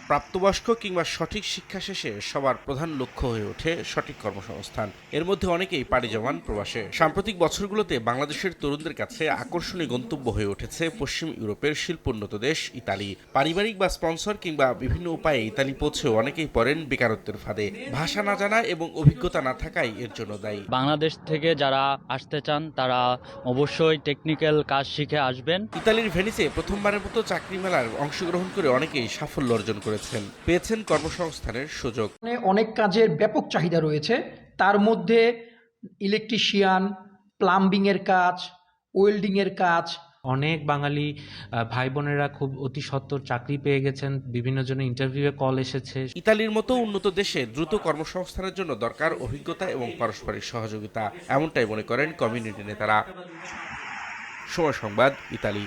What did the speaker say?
প্রাপ্তবয়স্ক কিংবা সঠিক শিক্ষা শেষে সবার প্রধান লক্ষ্য হয়ে ওঠে সঠিক কর্মসংস্থান। এর মধ্যে অনেকেই পাড়ি জমান প্রবাসে। সাম্প্রতিক বছরগুলোতে বাংলাদেশের তরুণদের কাছে আকর্ষণীয় গন্তব্য হয়ে উঠেছে পশ্চিম ইউরোপের শিল্পোন্নত দেশ ইতালি। পারিবারিক বা স্পন্সর কিংবা বিভিন্ন উপায়ে ইতালি পৌঁছেও অনেকেই পড়েন বেকারত্বের ফাঁদে। ভাষা না জানা এবং অভিজ্ঞতা না থাকাই এর জন্য দায়ী। বাংলাদেশ থেকে যারা আসতে চান তারা অবশ্যই টেকনিক্যাল কাজ শিখে আসবেন। ইতালির ভেনিসে প্রথমবারের মতো চাকরি মেলার অংশগ্রহণ করে অনেকেই সাফল্য অর্জন করেছেন, পেয়েছেন কর্মসংস্থানের সুযোগ। অনেক কাজের ব্যাপক চাহিদা রয়েছে, তার মধ্যে ইলেকট্রিশিয়ান, প্লাম্বিংয়ের কাজ, ওয়েল্ডিংয়ের কাজ। অনেক বাঙালি ভাই বোনেরা খুব অতি সত্বর চাকরি পেয়ে গেছেন, বিভিন্ন জনের ইন্টারভিউয়ে কল এসেছে। ইতালির মতো উন্নত দেশে দ্রুত কর্মসংস্থানের জন্য দরকার অভিজ্ঞতা এবং পারস্পরিক সহযোগিতা, এমনটাই মনে করেন কমিউনিটি নেতারা। সময় সংবাদ, ইতালি।